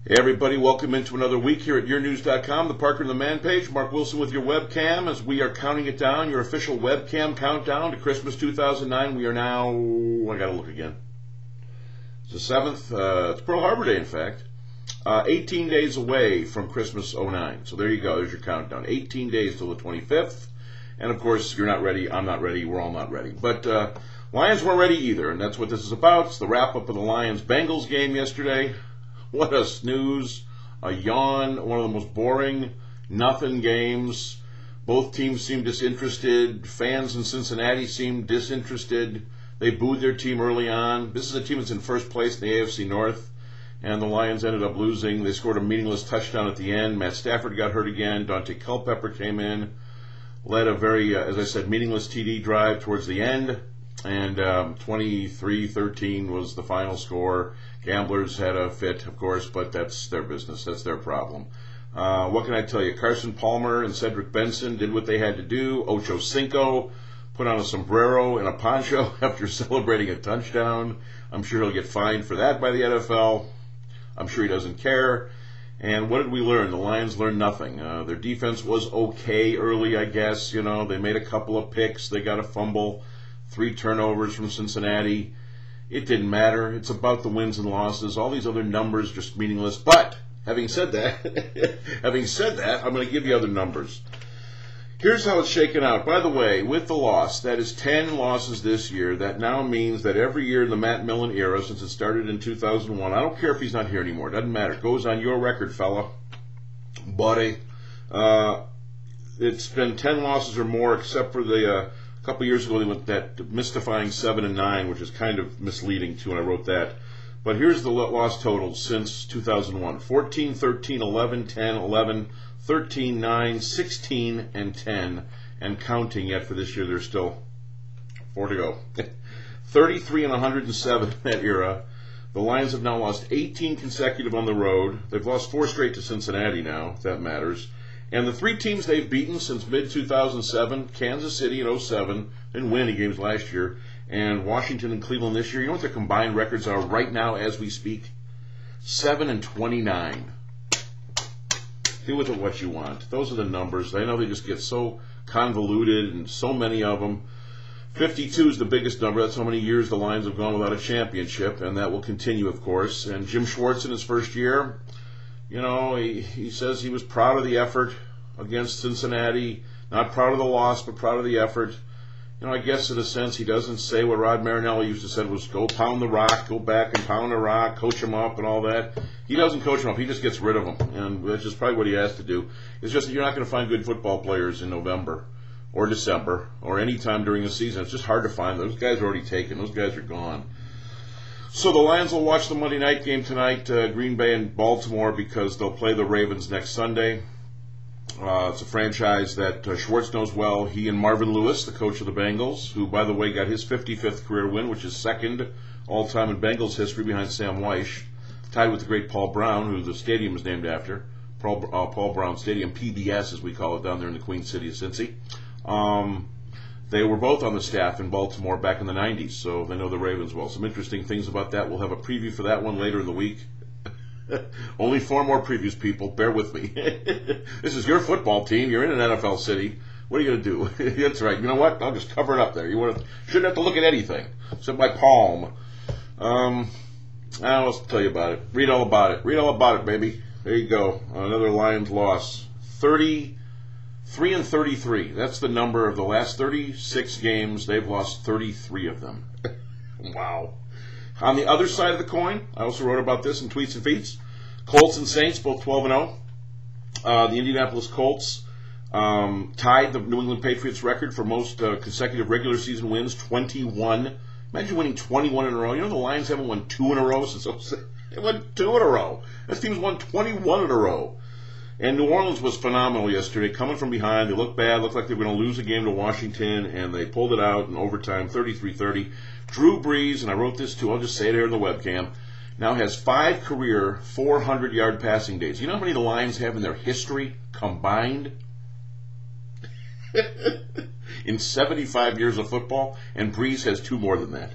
Hey everybody, welcome into another week here at Jan.2, the Parker and the Man page. Mark Wilson with your webcam as we are counting it down, your official webcam countdown to Christmas 2009. We are now, I gotta look again. It's the 7th, it's Pearl Harbor Day in fact. 18 days away from Christmas 09. So there you go, there's your countdown. 18 days till the 25th. And of course, you're not ready, I'm not ready, we're all not ready. But Lions weren't ready either, and that's what this is about. It's the wrap-up of the Lions-Bengals game yesterday. What a snooze, a yawn, one of the most boring, nothing games. Both teams seemed disinterested. Fans in Cincinnati seemed disinterested. They booed their team early on. This is a team that's in first place in the AFC North, and the Lions ended up losing. They scored a meaningless touchdown at the end. Matt Stafford got hurt again. Dante Culpepper came in, led a very, as I said, meaningless TD drive towards the end. And 23-13 was the final score. Gamblers had a fit, of course, but that's their business. That's their problem. What can I tell you? Carson Palmer and Cedric Benson did what they had to do. Ocho Cinco put on a sombrero and a poncho after celebrating a touchdown. I'm sure he'll get fined for that by the NFL. I'm sure he doesn't care. And what did we learn? The Lions learned nothing. Their defense was okay early, I guess. You know, they made a couple of picks. They got a fumble. 3 turnovers from Cincinnati. It didn't matter. It's about the wins and losses. All these other numbers just meaningless. But having said that, I'm going to give you other numbers. Here's how it's shaken out. By the way, with the loss, that is 10 losses this year. That now means that every year in the Matt Millen era, since it started in 2001, I don't care if he's not here anymore. It doesn't matter. It goes on your record, fella. Buddy. It's been 10 losses or more, except for the a couple years ago, they went that mystifying 7-9, which is kind of misleading too when I wrote that. But here's the loss totals since 2001: 14, 13, 11, 10, 11, 13, 9, 16, and 10, and counting yet for this year. There's still 4 to go. 33 and 107 in that era. The Lions have now lost 18 consecutive on the road. They've lost 4 straight to Cincinnati now, if that matters. And the 3 teams they've beaten since mid-2007, Kansas City in 07, didn't win any games last year, and Washington and Cleveland this year, you know what their combined records are right now as we speak? 7-29. Do with it what you want. Those are the numbers. I know they just get so convoluted and so many of them. 52 is the biggest number. That's how many years the Lions have gone without a championship, and that will continue, of course. And Jim Schwartz in his first year, you know, he says he was proud of the effort against Cincinnati, not proud of the loss, but proud of the effort. You know, I guess in a sense he doesn't say what Rod Marinelli used to say was go pound the rock, go back and pound the rock, coach him up and all that. He doesn't coach him up, he just gets rid of them, and which is probably what he has to do. It's just that you're not going to find good football players in November or December or any time during the season. It's just hard to find. Those guys are already taken. Those guys are gone. So the Lions will watch the Monday night game tonight, Green Bay and Baltimore, because they'll play the Ravens next Sunday. It's a franchise that Schwartz knows well. He and Marvin Lewis, the coach of the Bengals, who, by the way, got his 55th career win, which is second all-time in Bengals history behind Sam Weish, tied with the great Paul Brown, who the stadium is named after, Paul Brown Stadium, PBS as we call it down there in the Queen City of Cincy. They were both on the staff in Baltimore back in the 90s, so they know the Ravens well. Some interesting things about that. We'll have a preview for that one later in the week. Only 4 more previews, people. Bear with me. This is your football team. You're in an NFL city. What are you going to do? That's right. You know what? I'll just cover it up there. Shouldn't have to look at anything except my palm. Let's tell you about it. Read all about it. Read all about it, baby. There you go. Another Lions loss. 33 and 33. That's the number of the last 36 games. They've lost 33 of them. Wow. On the other side of the coin, I also wrote about this in Tweets and Feeds. Colts and Saints, both 12-0. The Indianapolis Colts tied the New England Patriots record for most consecutive regular season wins, 21. Imagine winning 21 in a row. You know the Lions haven't won 2 in a row since 06. They won 2 in a row. This team's won 21 in a row. And New Orleans was phenomenal yesterday, coming from behind. They looked bad, looked like they were going to lose a game to Washington, and they pulled it out in overtime, 33-30. Drew Brees, and I wrote this too, I'll just say it here in the webcam, now has 5 career 400-yard passing days. You know how many the Lions have in their history combined? In 75 years of football, and Brees has 2 more than that.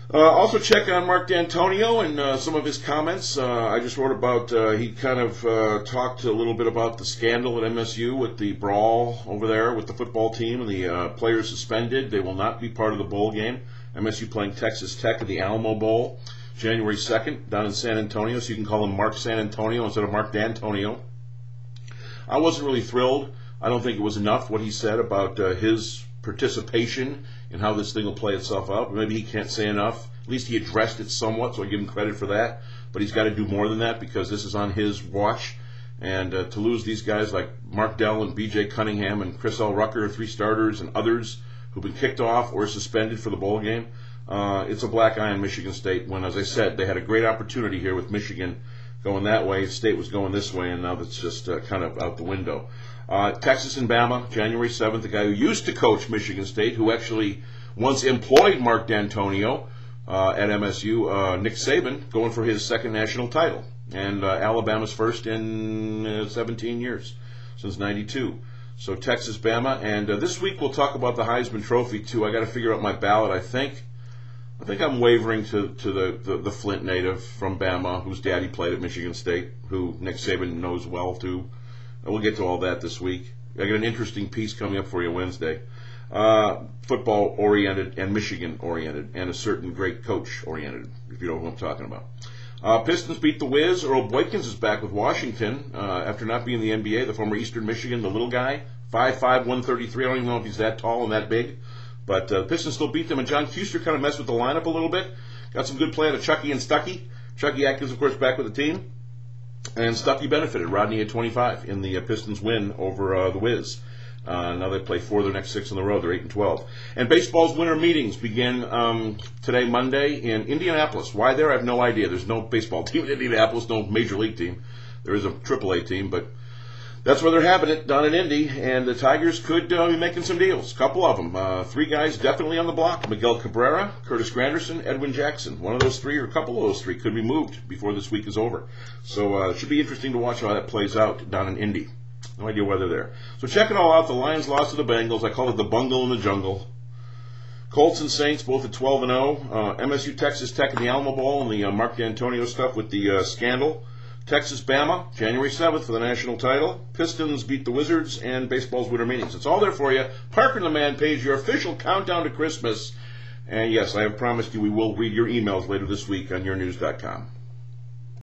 Also check on Mark Dantonio and some of his comments. I just wrote about, he kind of talked a little bit about the scandal at MSU with the brawl over there with the football team and the players suspended. They will not be part of the bowl game. MSU playing Texas Tech at the Alamo Bowl, January 2nd, down in San Antonio, so you can call him Mark San Antonio instead of Mark Dantonio. I wasn't really thrilled. I don't think it was enough what he said about his participation in how this thing will play itself out. Maybe he can't say enough. At least he addressed it somewhat, so I give him credit for that. But he's got to do more than that because this is on his watch. And to lose these guys like Mark Dell and B.J. Cunningham and Chris L. Rucker, 3 starters, and others who've been kicked off or suspended for the bowl game, it's a black eye on Michigan State when, as I said, they had a great opportunity here with Michigan going that way. State was going this way, and now that's just kind of out the window. Texas and Bama, January 7th, the guy who used to coach Michigan State, who actually once employed Mark Dantonio at MSU, Nick Saban, going for his 2nd national title. And Alabama's first in 17 years, since 92. So Texas, Bama. And this week we'll talk about the Heisman Trophy, too. I got to figure out my ballot, I think. I think I'm wavering to the Flint native from Bama, whose daddy played at Michigan State, who Nick Saban knows well, too. We'll get to all that this week. I got an interesting piece coming up for you Wednesday. Football-oriented and Michigan-oriented, and a certain great coach-oriented, if you know who I'm talking about. Pistons beat the Wiz. Earl Boykins is back with Washington after not being in the NBA. The former Eastern Michigan, the little guy, 5'5", 133. I don't even know if he's that tall and that big. But Pistons still beat them, and John Kuester kind of messed with the lineup a little bit. Got some good play out of Chucky and Stuckey. Chucky Atkins, of course, back with the team. And Stuckey benefited. Rodney at 25 in the Pistons win over the Wiz. Now they play 4 of their next 6 in a row. They're 8-12. And baseball's winter meetings begin today, Monday, in Indianapolis. Why there? I have no idea. There's no baseball team in Indianapolis, no major league team. There is a AAA team, but that's where they're having it, down in Indy. And the Tigers could be making some deals. A couple of them. 3 guys definitely on the block. Miguel Cabrera, Curtis Granderson, Edwin Jackson. One of those 3 or a couple of those 3 could be moved before this week is over. So it should be interesting to watch how that plays out down in Indy. No idea why they're there. So check it all out. The Lions lost to the Bengals. I call it the bungle in the jungle. Colts and Saints both at 12-0. MSU, Texas Tech in the Alamo Bowl and the Mark Dantonio stuff with the scandal. Texas, Bama, January 7th for the national title. Pistons beat the Wizards, and baseball's winter meetings. It's all there for you. Parker and the Man page, your official countdown to Christmas. And yes, I have promised you we will read your emails later this week on yournews.com.